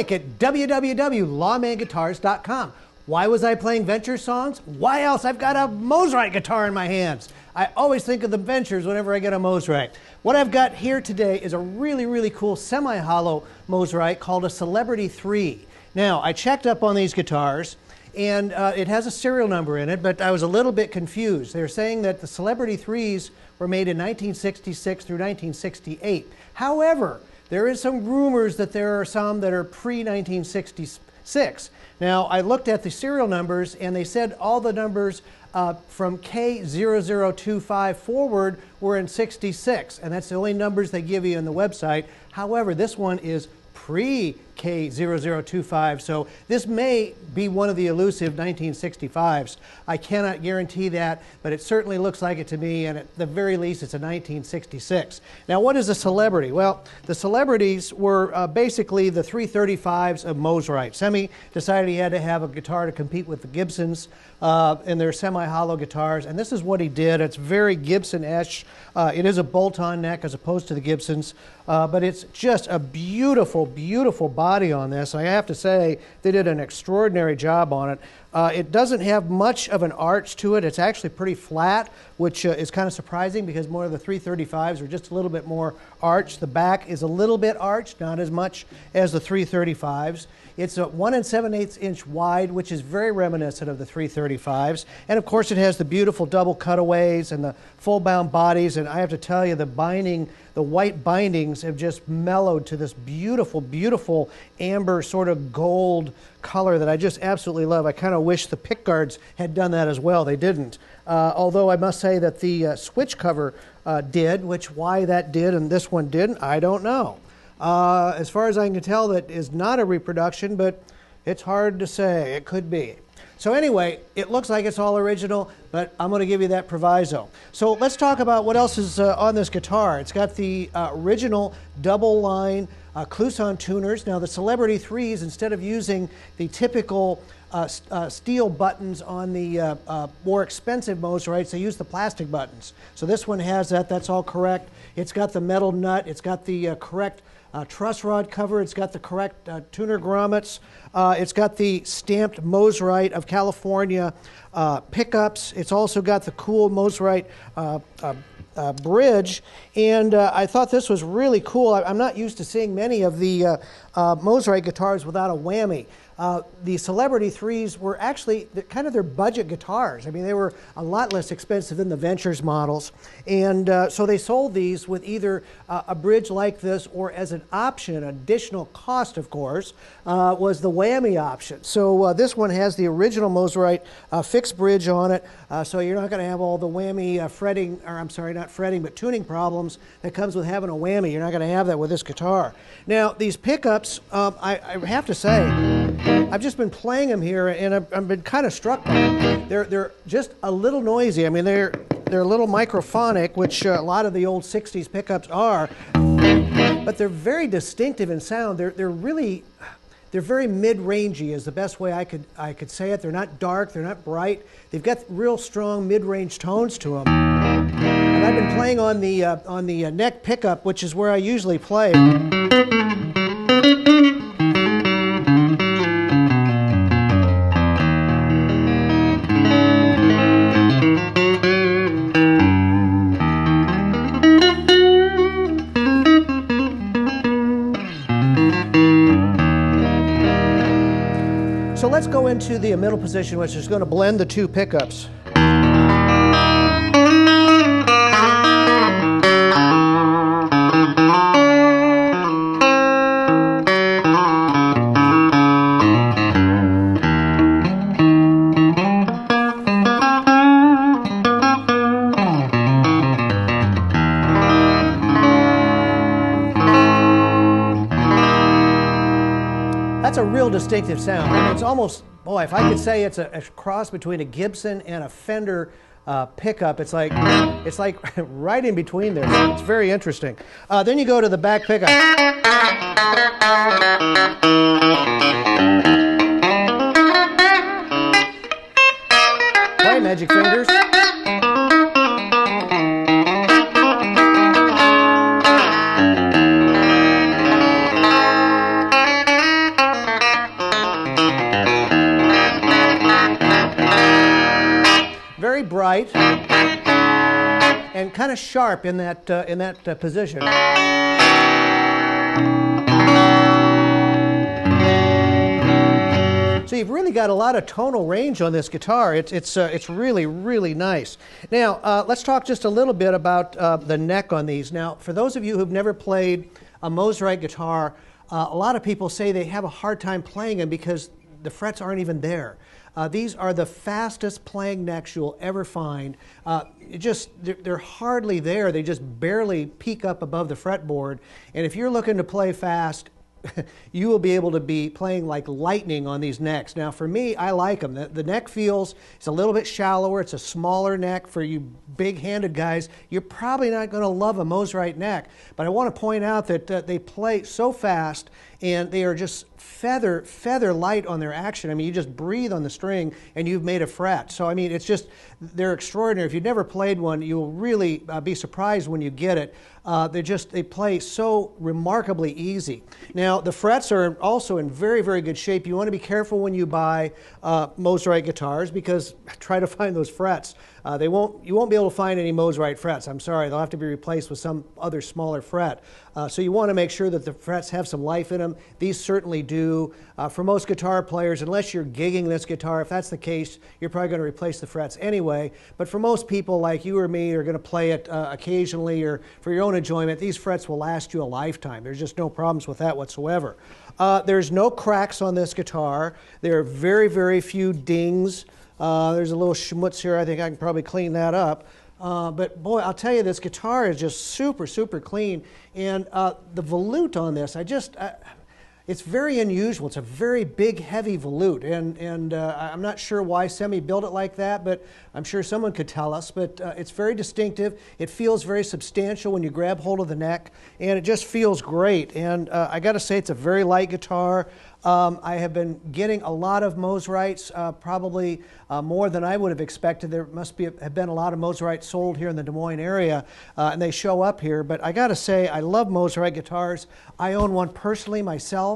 Mike at www.lawmanguitars.com. Why was I playing Venture songs? Why else? I've got a Mosrite guitar in my hands. I always think of the Ventures whenever I get a Mosrite. What I've got here today is a really, really cool semi-hollow Mosrite called a Celebrity 3. Now, I checked up on these guitars, and it has a serial number in it, but I was a little bit confused. They're saying that the Celebrity 3s were made in 1966 through 1968. However, there is some rumors that there are some that are pre-1966. Now, I looked at the serial numbers, and they said all the numbers from K0025 forward were in 66, and that's the only numbers they give you on the website. However, this one is pre-K0025, so this may be one of the elusive 1965s. I cannot guarantee that, but it certainly looks like it to me, and at the very least it's a 1966. Now, what is a Celebrity? Well, the Celebrities were basically the 335s of Mosrite. Semi decided he had to have a guitar to compete with the Gibsons and their semi-hollow guitars, and this is what he did. It's very Gibson-esque. It is a bolt-on neck as opposed to the Gibsons, but it's just a beautiful, beautiful body on this. I have to say they did an extraordinary job on it. It doesn't have much of an arch to it. It's actually pretty flat, which is kind of surprising because more of the 335s are just a little bit more arched. The back is a little bit arched, not as much as the 335s. It's a 1 7/8 inch wide, which is very reminiscent of the 335s. And of course, it has the beautiful double cutaways and the full bound bodies. And I have to tell you, the binding, the white bindings have just mellowed to this beautiful, beautiful amber sort of gold color that I just absolutely love. I kind of wish the pickguards had done that as well. They didn't. Although I must say that the switch cover did, which why that did and this one didn't, I don't know. As far as I can tell, that is not a reproduction, but it's hard to say. It could be. So anyway, it looks like it's all original, but I'm going to give you that proviso. So let's talk about what else is on this guitar. It's got the original double line Clouson tuners. Now the Celebrity 3s, instead of using the typical steel buttons on the more expensive Mosrites, they use the plastic buttons. So this one has that. That's all correct. It's got the metal nut. It's got the correct truss rod cover. It's got the correct tuner grommets. It's got the stamped Mosrite of California pickups. It's also got the cool Mosrite bridge, and I thought this was really cool. I'm not used to seeing many of the Mosrite guitars without a whammy. The Celebrity 3s were actually kind of their budget guitars. I mean, they were a lot less expensive than the Ventures models. And so they sold these with either a bridge like this or as an option, additional cost, of course, was the whammy option. So this one has the original Mosrite fixed bridge on it. So you're not going to have all the whammy fretting, or I'm sorry, not fretting, but tuning problems that comes with having a whammy. You're not going to have that with this guitar. Now, these pickups, I have to say, I've just been playing them here, and I've been kind of struck by them. They're just a little noisy. I mean, they're a little microphonic, which a lot of the old 60s pickups are, but they're very distinctive in sound. They're very mid-rangey is the best way I could say it. They're not dark, they're not bright. They've got real strong mid-range tones to them. And I've been playing on the neck pickup, which is where I usually play. So let's go into the middle position, which is going to blend the two pickups. That's a real distinctive sound. I mean, it's almost, boy, if I could say it's a cross between a Gibson and a Fender pickup, it's like right in between there. So it's very interesting. Then you go to the back pickup. Play, Magic Fingers. light and kind of sharp in that position. So you've really got a lot of tonal range on this guitar. It's really, really nice. Now, let's talk just a little bit about the neck on these. Now, for those of you who've never played a Mosrite guitar, a lot of people say they have a hard time playing them because the frets aren't even there. These are the fastest playing necks you'll ever find. They're hardly there. They just barely peek up above the fretboard. And if you're looking to play fast, you will be able to be playing like lightning on these necks. Now for me, I like them. The neck feels, it's a little bit shallower. It's a smaller neck. For you big-handed guys, you're probably not going to love a Mosrite neck. But I want to point out that they play so fast and they are just feather light on their action. I mean, you just breathe on the string and you've made a fret. So I mean, it's just, they're extraordinary. If you've never played one, you'll really be surprised when you get it. They play so remarkably easy. Now, the frets are also in very, very good shape. You want to be careful when you buy Mosrite guitars because try to find those frets. You won't be able to find any Mosrite frets. I'm sorry, they'll have to be replaced with some other smaller fret. So you want to make sure that the frets have some life in them. These certainly do. For most guitar players, unless you're gigging this guitar, if that's the case, you're probably going to replace the frets anyway. But for most people like you or me who are going to play it occasionally or for your own enjoyment, these frets will last you a lifetime. There's just no problems with that whatsoever. There's no cracks on this guitar. There are very, very few dings. There's a little schmutz here. I think I can probably clean that up. But boy, I'll tell you, this guitar is just super, super clean. And the volute on this, it's very unusual. It's a very big, heavy volute. And I'm not sure why Semi built it like that, but I'm sure someone could tell us. But it's very distinctive. It feels very substantial when you grab hold of the neck, and it just feels great. And I got to say, it's a very light guitar. I have been getting a lot of Mosrites, probably more than I would have expected. There have been a lot of Mosrites sold here in the Des Moines area, and they show up here. But I got to say, I love Mosrite guitars. I own one personally myself,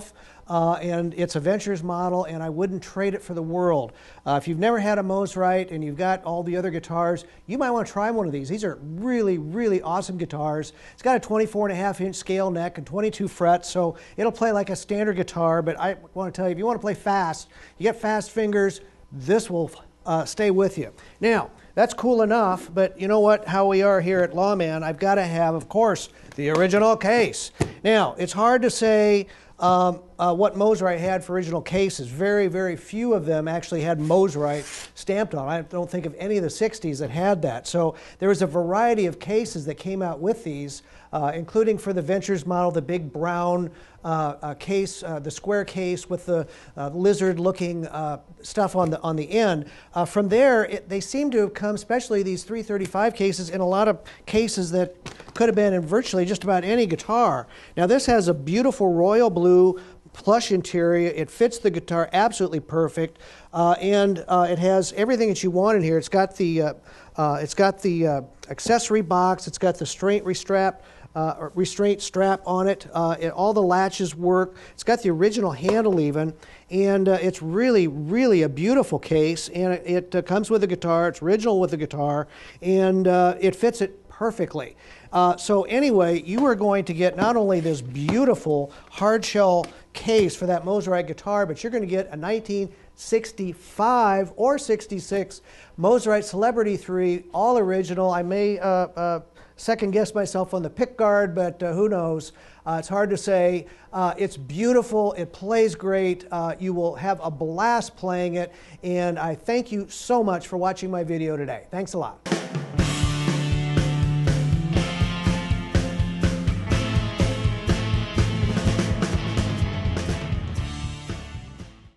and it's a Ventures model, and I wouldn't trade it for the world. If you've never had a Mosrite and you've got all the other guitars, you might want to try one of these. These are really, really awesome guitars. It's got a 24.5-inch scale neck and 22 frets, so it'll play like a standard guitar. But I want to tell you, if you want to play fast, you get fast fingers, this will stay with you. Now, that's cool enough, but you know what, how we are here at Lawman, I've got to have, of course, the original case. Now, it's hard to say what Mosrite had for original cases. Very, very few of them actually had Mosrite stamped on. I don't think of any of the 60s that had that. So there was a variety of cases that came out with these, including for the Ventures model, the big brown case, the square case with the lizard-looking stuff on the end. From there, they seem to have come, especially these 335 cases, in a lot of cases that could have been in virtually just about any guitar. Now this has a beautiful royal blue plush interior. It fits the guitar absolutely perfect, and it has everything that you want in here. It's got the accessory box. It's got the restraint strap on it. All the latches work. It's got the original handle even, and it's really, really a beautiful case. And it comes with the guitar. It's original with the guitar, and it fits it perfectly. So anyway, you are going to get not only this beautiful hard shell case for that Mosrite guitar, but you're going to get a 1965 or 66 Mosrite Celebrity 3, all original. I may second guess myself on the pick guard, but who knows? It's hard to say. It's beautiful. It plays great. You will have a blast playing it. And I thank you so much for watching my video today. Thanks a lot.